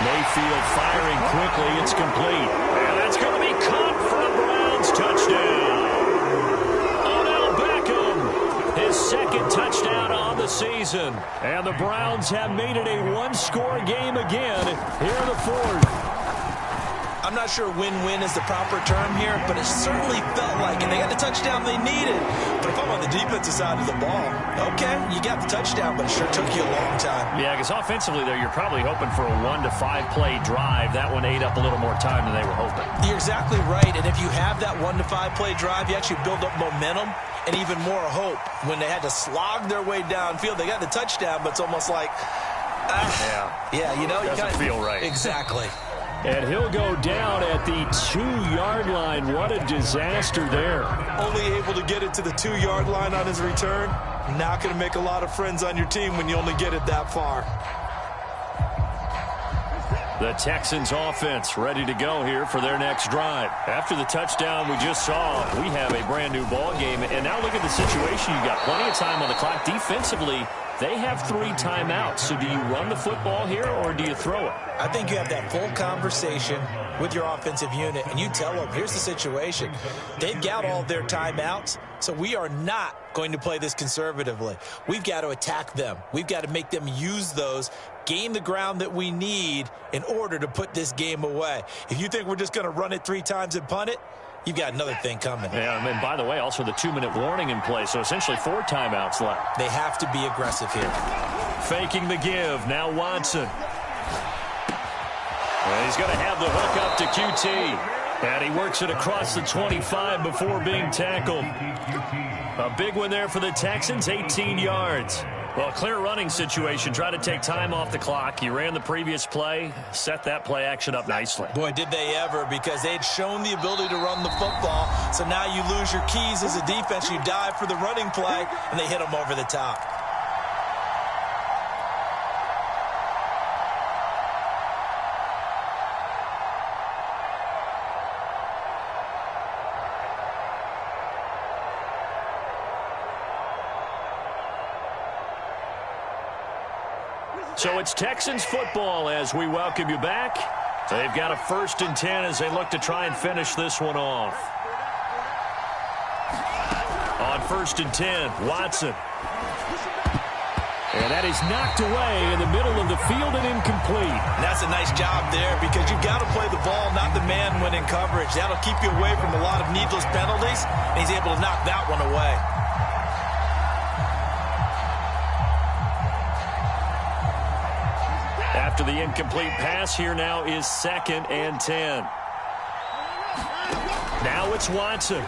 Mayfield firing quickly. It's complete. And that's going to be caught for a Browns touchdown. Odell Beckham, his 2nd touchdown on the season. And the Browns have made it a one-score game again here in the 4th. I'm not sure win-win is the proper term here, but it certainly felt like it. They got the touchdown they needed. But if I'm on the defensive side of the ball, okay, you got the touchdown, but it sure took you a long time. Yeah, because offensively there, you're probably hoping for a 1 to 5 play drive. That one ate up a little more time than they were hoping. You're exactly right, and if you have that 1 to 5 play drive, you actually build up momentum and even more hope. When they had to slog their way downfield, they got the touchdown, but it's almost like, yeah, you know, doesn't feel right. Exactly. And he'll go down at the 2-yard line. What a disaster there. Only able to get it to the 2-yard line on his return. Not going to make a lot of friends on your team when you only get it that far. The Texans offense ready to go here for their next drive. After the touchdown we just saw, we have a brand new ball game. And now look at the situation. You got plenty of time on the clock. Defensively, they have 3 timeouts. So do you run the football here or do you throw it? I think you have that full conversation with your offensive unit, and you tell them, here's the situation. They've got all their timeouts, so we are not going to play this conservatively. We've got to attack them. We've got to make them use those, gain the ground that we need in order to put this game away. If you think we're just going to run it 3 times and punt it, you've got another thing coming. Yeah, and by the way, also the 2-minute warning in play, so essentially 4 timeouts left. They have to be aggressive here. Faking the give. Now Watson. And he's going to have the hook up to QT. And he works it across the 25 before being tackled. A big one there for the Texans, 18 yards. Well, clear running situation. Try to take time off the clock. He ran the previous play, set that play action up nicely. Boy, did they ever, because they had shown the ability to run the football. So now you lose your keys as a defense. You dive for the running play, and they hit them over the top. So it's Texans football as we welcome you back. They've got a 1st and 10 as they look to try and finish this one off. On 1st and 10, Watson. And that is knocked away in the middle of the field and incomplete. And that's a nice job there, because you've got to play the ball, not the man when in coverage. That'll keep you away from a lot of needless penalties, and he's able to knock that one away. After the incomplete pass, here now is 2nd and 10. Now it's Watson.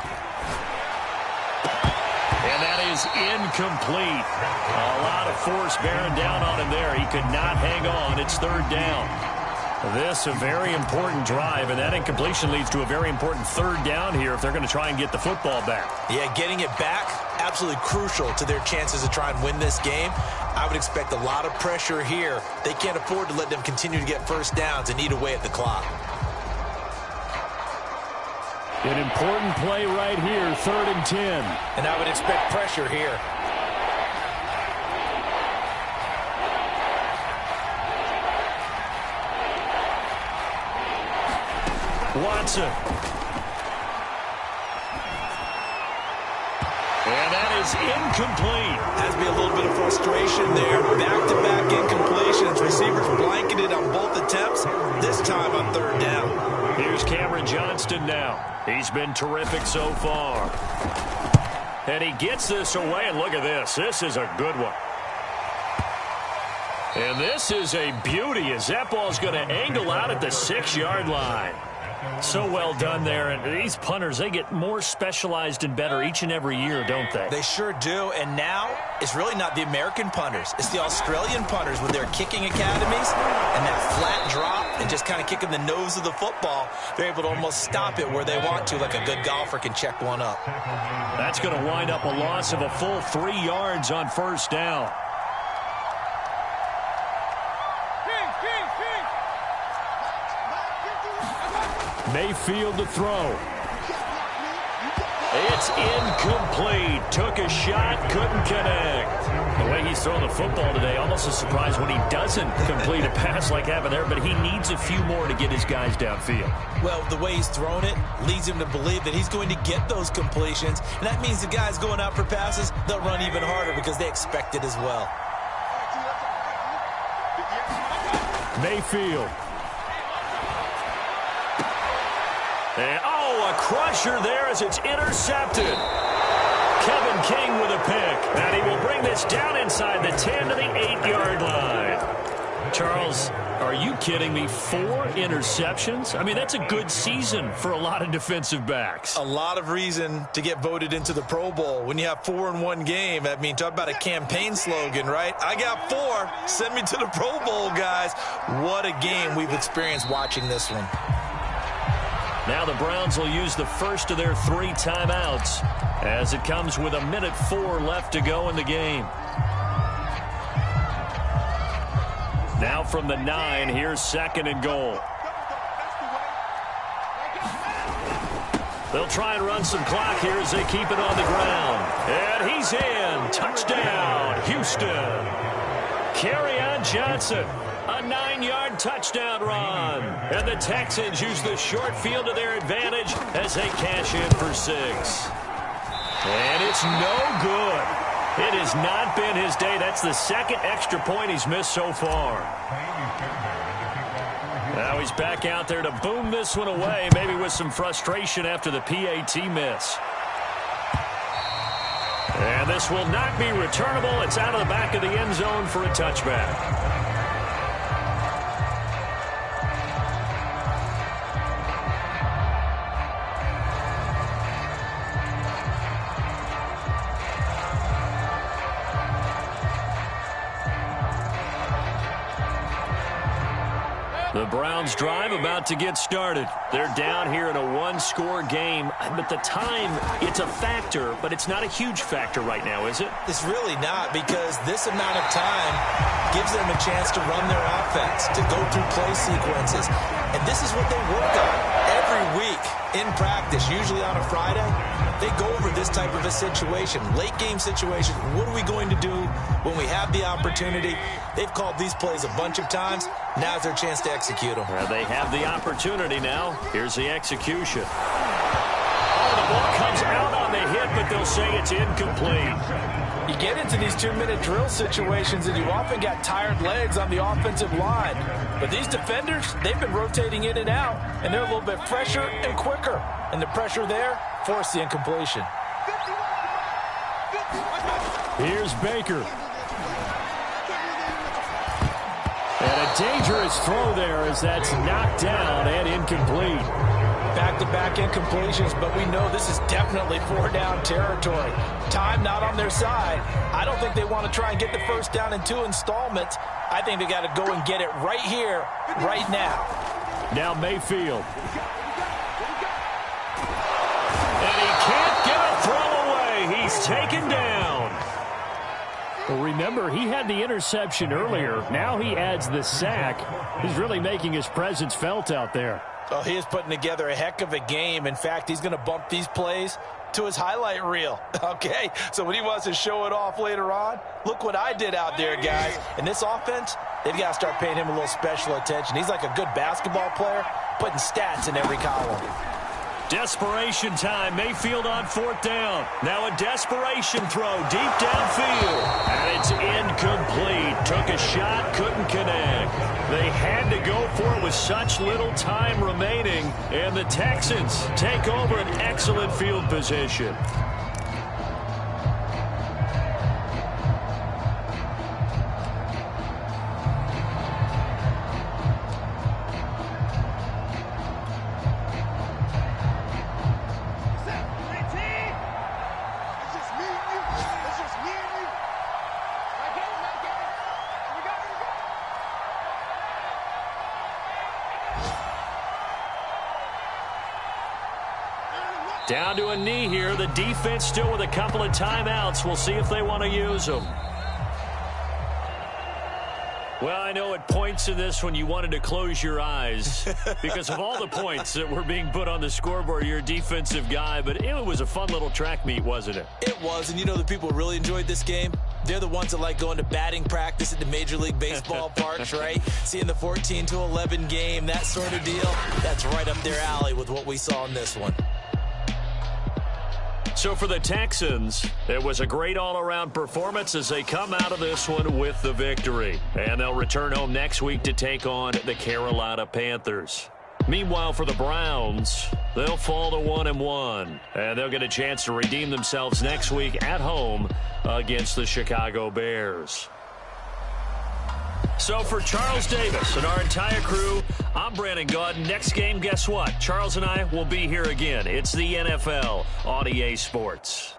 And that is incomplete. A lot of force bearing down on him there. He could not hang on. It's 3rd down. This a very important drive, and that incompletion leads to a very important 3rd down here if they're going to try and get the football back. Yeah, getting it back, absolutely crucial to their chances to try and win this game. I would expect a lot of pressure here. They can't afford to let them continue to get 1st downs and eat away at the clock. An important play right here, 3rd and 10. And I would expect pressure here. Watson. And that is incomplete. Has to be a little bit of frustration there. Back-to-back incompletions. Receivers blanketed on both attempts. This time on 3rd down. Here's Cameron Johnston now. He's been terrific so far. And he gets this away, and look at this. This is a good one. And this is a beauty as that ball's going to angle out at the 6-yard line. So well done there. And these punters, they get more specialized and better each and every year, don't they? They sure do. And now it's really not the American punters. It's the Australian punters with their kicking academies and that flat drop and just kind of kicking the nose of the football. They're able to almost stop it where they want to, like a good golfer can check one up. That's going to wind up a loss of a full 3 yards on 1st down. Mayfield to throw. It's incomplete. Took a shot, couldn't connect. The way he's throwing the football today, almost a surprise when he doesn't complete a pass like happened there, but he needs a few more to get his guys downfield. Well, the way he's thrown it leads him to believe that he's going to get those completions, and that means the guys going out for passes, they'll run even harder because they expect it as well. Mayfield. And, oh, a crusher there as it's intercepted. Kevin King with a pick. And he will bring this down inside the 10 to the 8-yard line. Charles, are you kidding me? 4 interceptions? I mean, that's a good season for a lot of defensive backs. A lot of reason to get voted into the Pro Bowl. When you have 4 in one game, I mean, talk about a campaign slogan, right? I got 4. Send me to the Pro Bowl, guys. What a game we've experienced watching this one. Now the Browns will use the first of their 3 timeouts as it comes with 1:04 left to go in the game. Now from the 9, here's 2nd and goal. They'll try and run some clock here as they keep it on the ground. And he's in. Touchdown, Houston. Kerryon Johnson. A 9-yard touchdown run. And the Texans use the short field to their advantage as they cash in for 6. And it's no good. It has not been his day. That's the 2nd extra point he's missed so far. Now he's back out there to boom this one away, maybe with some frustration after the PAT miss. And And this will not be returnable. It's out of the back of the end zone for a touchback. The Browns drive about to get started. They're down here in a one-score game. But the time, it's a factor, but it's not a huge factor right now, is it? It's really not, because this amount of time gives them a chance to run their offense, to go through play sequences. And this is what they work on every week in practice, usually on a Friday. They go over this type of a situation, late-game situation. What are we going to do when we have the opportunity? They've called these plays a bunch of times. Now's their chance to execute them. They have the opportunity now. Here's the execution. Oh, the ball comes out on the hit, but they'll say it's incomplete. You get into these 2-minute drill situations, and you often got tired legs on the offensive line. But these defenders, they've been rotating in and out, and they're a little bit fresher and quicker. And the pressure there forced the incompletion. Here's Baker. And a dangerous throw there as that's knocked down and incomplete. Back-to-back incompletions, but we know this is definitely four-down territory. Time not on their side. I don't think they want to try and get the first down in 2 installments. I think they got to go and get it right here, right now. Now Mayfield. And he can't get a throw away. He's taken down. Well, remember, he had the interception earlier. Now he adds the sack. He's really making his presence felt out there. Oh, he is putting together a heck of a game. In fact, he's going to bump these plays to his highlight reel. Okay, so when he wants to show it off later on, look what I did out there, guys. And this offense, they've got to start paying him a little special attention. He's like a good basketball player, putting stats in every column. Desperation time. Mayfield on 4th down. Now a desperation throw deep downfield. And it's incomplete. Took a shot, couldn't connect. They had to go for it with such little time remaining. And the Texans take over an excellent field position. Down to a knee here. The defense still with a couple of timeouts. We'll see if they want to use them. Well, I know it points to this when you wanted to close your eyes because of all the points that were being put on the scoreboard. You're a defensive guy, but it was a fun little track meet, wasn't it? It was, and you know the people who really enjoyed this game? They're the ones that like going to batting practice at the Major League Baseball parks, right? Seeing the 14-11 game, that sort of deal. That's right up their alley with what we saw in this one. So for the Texans, it was a great all-around performance as they come out of this one with the victory. And they'll return home next week to take on the Carolina Panthers. Meanwhile, for the Browns, they'll fall to 1-1. And they'll get a chance to redeem themselves next week at home against the Chicago Bears. So for Charles Davis and our entire crew, I'm Brandon Gaudin. Next game, guess what? Charles and I will be here again. It's the NFL on EA Sports.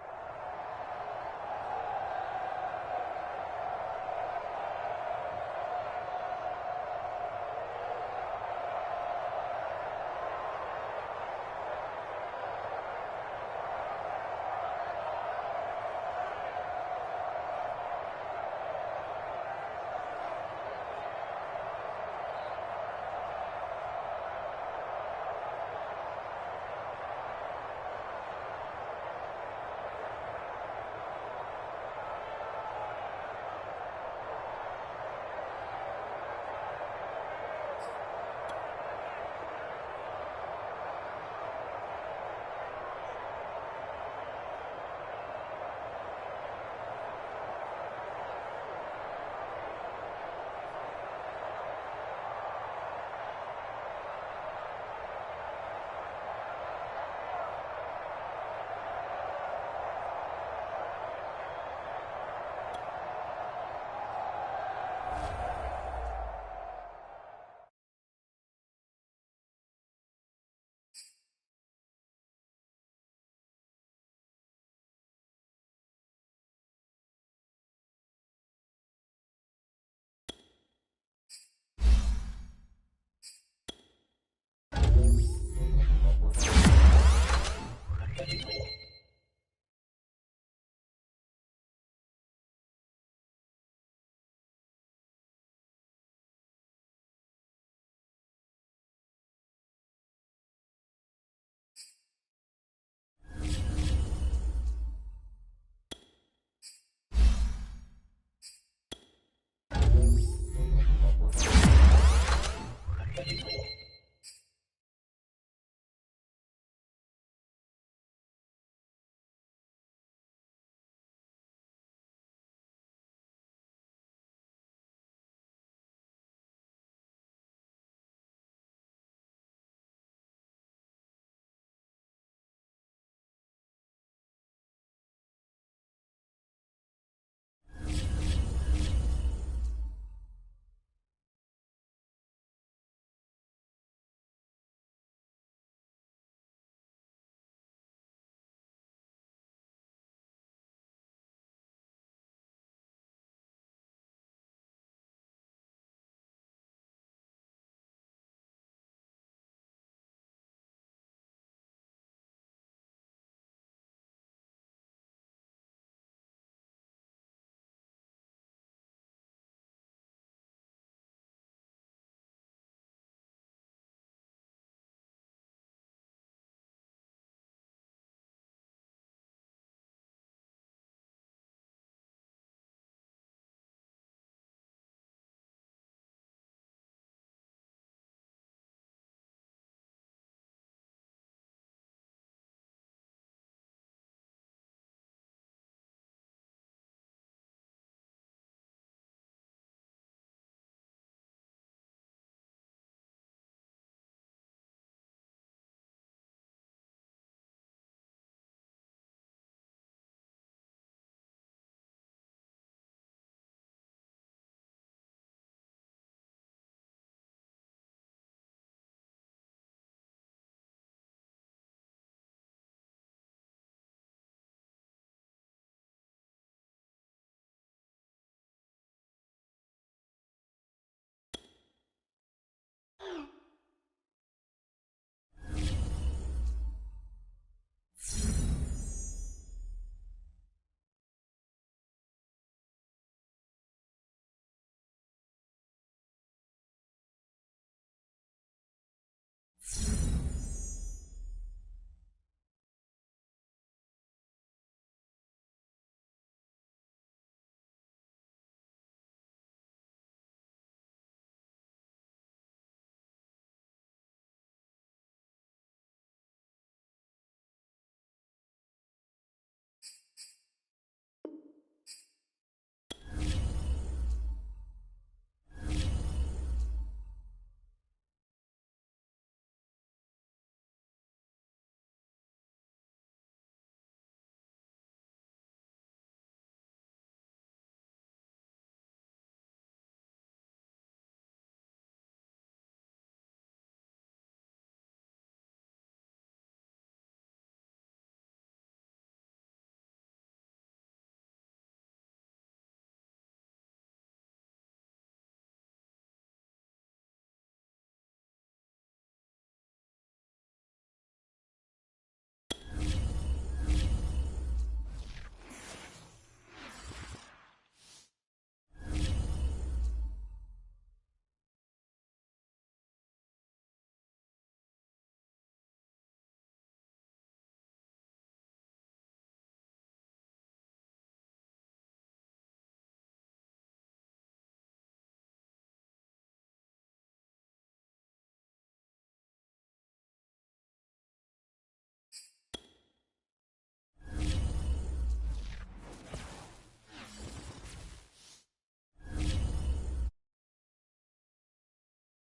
down.